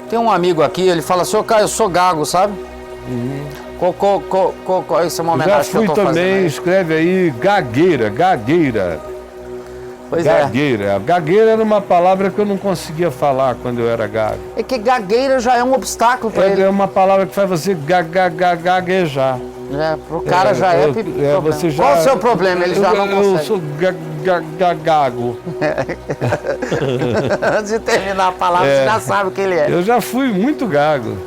Tem um amigo aqui, ele fala, senhor Caio, eu sou gago, sabe? Isso é uma homenagem que eu tô fazendo. Já fui também, escreve aí, gagueira. Pois gagueira. É. Gagueira era uma palavra que eu não conseguia falar quando eu era gago. É que gagueira já é um obstáculo para ele. É uma palavra que faz você gaguejar. Pro cara já é problema. Você já, qual o seu problema? Ele já não consegue. Eu sou gago. Antes de terminar a palavra, você já sabe o que ele é. Eu já fui muito gago.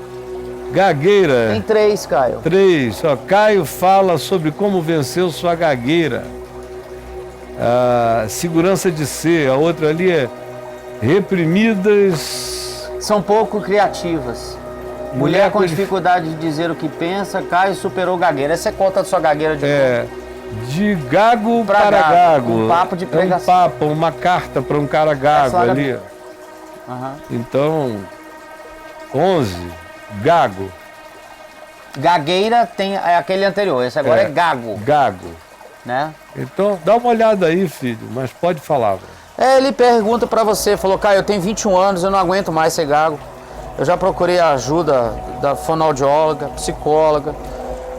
Gagueira. Tem 3, Caio. 3. Caio fala sobre como venceu sua gagueira. Segurança de ser. A outra ali é reprimidas. São pouco criativas. Mulher com dificuldade de dizer o que pensa, Caio superou gagueira. Essa é conta da sua gagueira de de gago para gago. Um papo de pregação. Um papo, uma carta para um cara gago ali. Então, 11, gago. Gagueira é aquele anterior, esse agora é gago. Gago. Né? Então, dá uma olhada aí, filho, mas pode falar. Ele pergunta para você, falou, Caio, eu tenho 21 anos, eu não aguento mais ser gago. Eu já procurei a ajuda da fonoaudióloga, psicóloga,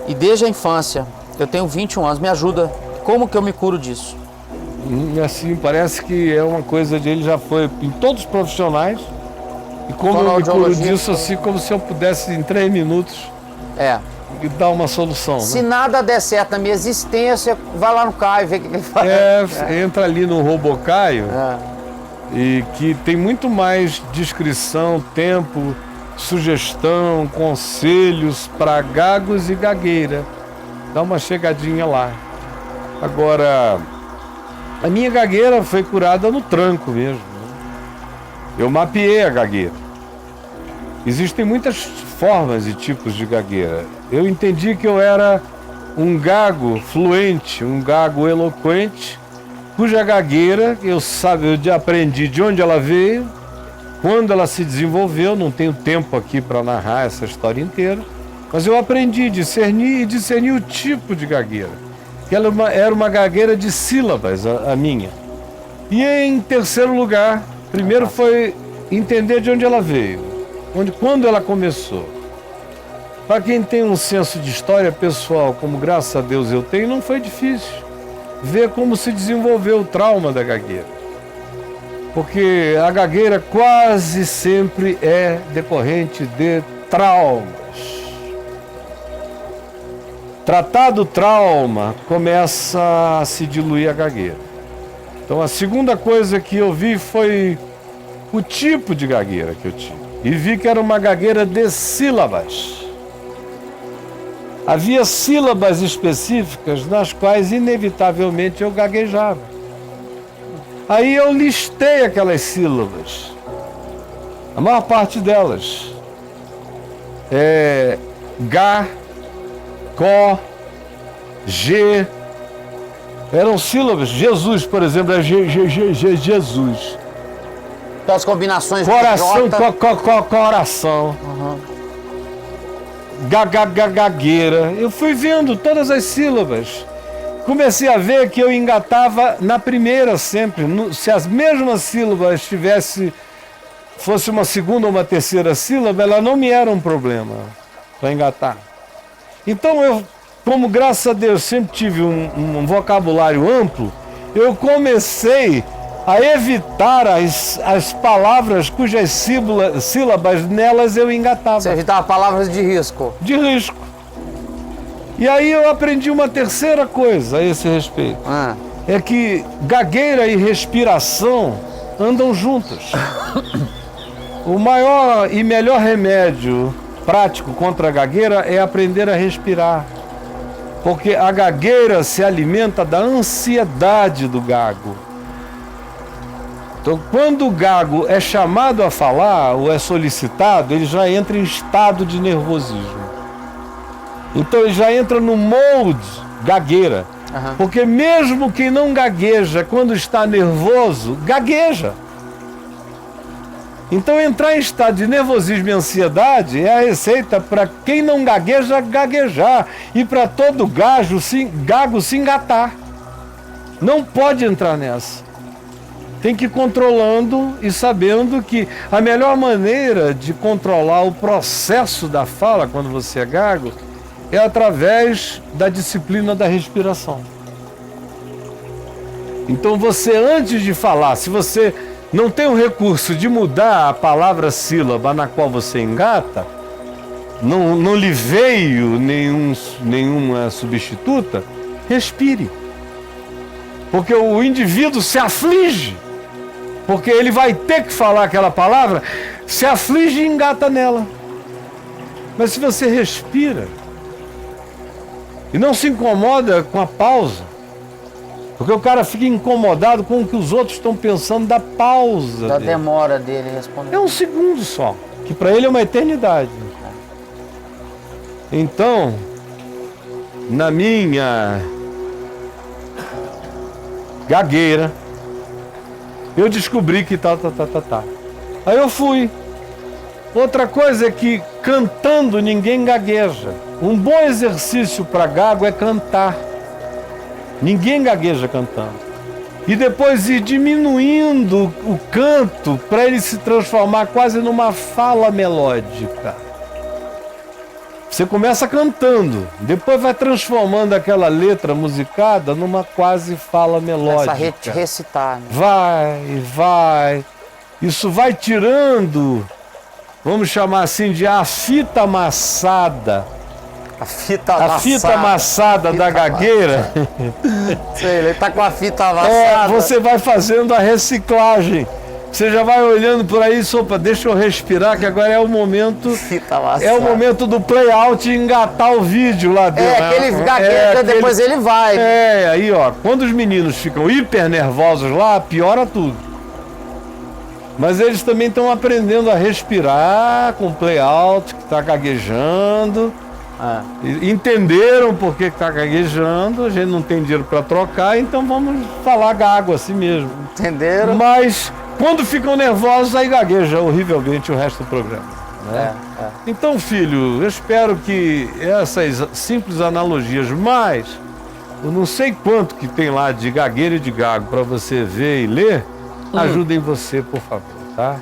e desde a infância, eu tenho 21 anos, me ajuda, como que eu me curo disso? Assim, parece que é uma coisa de ele já foi em todos os profissionais, e como eu me curo disso, assim, como se eu pudesse em 3 minutos e dar uma solução. Se nada der certo na minha existência, vai lá no Caio, vê o que ele faz. Entra ali no Robocaio. E que tem muito mais descrição, tempo, sugestão, conselhos para gagos e gagueira. Dá uma chegadinha lá. Agora, a minha gagueira foi curada no tranco mesmo. Eu mapeei a gagueira. Existem muitas formas e tipos de gagueira. Eu entendi que eu era um gago fluente, um gago eloquente, cuja gagueira, eu aprendi de onde ela veio, quando ela se desenvolveu, não tenho tempo aqui para narrar essa história inteira, mas eu aprendi a discernir o tipo de gagueira, que ela era uma gagueira de sílabas, a minha. E em terceiro lugar, primeiro foi entender de onde ela veio, quando ela começou. Para quem tem um senso de história pessoal, como graças a Deus eu tenho, não foi difícil ver como se desenvolveu o trauma da gagueira. Porque a gagueira quase sempre é decorrente de traumas. Tratado o trauma, começa a se diluir a gagueira. Então a segunda coisa que eu vi foi o tipo de gagueira que eu tinha. E vi que era uma gagueira de sílabas. Havia sílabas específicas nas quais, inevitavelmente, eu gaguejava. Aí eu listei aquelas sílabas. A maior parte delas. Gá, Có, G. Eram sílabas. Jesus, por exemplo, é Jesus. Então as combinações coração, coração. Gagueira. Eu fui vendo todas as sílabas. Comecei a ver que eu engatava na primeira sempre. Se as mesmas sílabas fosse uma segunda ou uma terceira sílaba, ela não me era um problema para engatar. Então eu, como graças a Deus sempre tive um vocabulário amplo, eu comecei a evitar as palavras cujas sílabas nelas eu engatava. Você evitava palavras de risco? De risco. E aí eu aprendi uma terceira coisa a esse respeito. É que gagueira e respiração andam juntas. O maior e melhor remédio prático contra a gagueira é aprender a respirar. Porque a gagueira se alimenta da ansiedade do gago. Então, quando o gago é chamado a falar ou é solicitado, ele já entra em estado de nervosismo. Então, ele já entra no molde gagueira. Porque mesmo quem não gagueja, quando está nervoso, gagueja. Então, entrar em estado de nervosismo e ansiedade é a receita para quem não gagueja, gaguejar. E para todo gago se engatar. Não pode entrar nessa. tem que ir controlando e sabendo que a melhor maneira de controlar o processo da fala quando você é gago é através da disciplina da respiração. Então você, antes de falar, se você não tem o recurso de mudar a palavra sílaba na qual você engata, não lhe veio nenhuma substituta, respire. Porque o indivíduo se aflige, porque ele vai ter que falar aquela palavra, se aflige e engata nela. Mas se você respira e não se incomoda com a pausa, porque o cara fica incomodado com o que os outros estão pensando da pausa Da dele. demora dele responder. É um segundo só, que para ele é uma eternidade. Então, na minha gagueira, eu descobri que tá. Aí eu fui. Outra coisa é que cantando ninguém gagueja. Um bom exercício para gago é cantar. Ninguém gagueja cantando. E depois ir diminuindo o canto para ele se transformar quase numa fala melódica. Você começa cantando, depois vai transformando aquela letra musicada numa quase fala melódica. Começa a recitar, né? Vai. Isso vai tirando, vamos chamar assim, de a fita amassada. A fita amassada da gagueira. Sei, ele tá com a fita amassada. Você vai fazendo a reciclagem. Você já vai olhando por aí, sopa, deixa eu respirar, que agora é o momento. É o momento do play out e engatar o vídeo lá dentro. Aquele gagueja, depois ele vai. Aí ó, quando os meninos ficam hiper nervosos lá, piora tudo. Mas eles também estão aprendendo a respirar com o play out, que está gaguejando. Entenderam por que está gaguejando, a gente não tem dinheiro para trocar, então vamos falar gago assim mesmo. Entenderam? Mas quando ficam nervosos, aí gagueja horrivelmente o resto do programa. Né? Então, filho, eu espero que essas simples analogias, mais eu não sei quanto que tem lá de gagueira e de gago para você ver e ler, ajudem você, por favor, tá?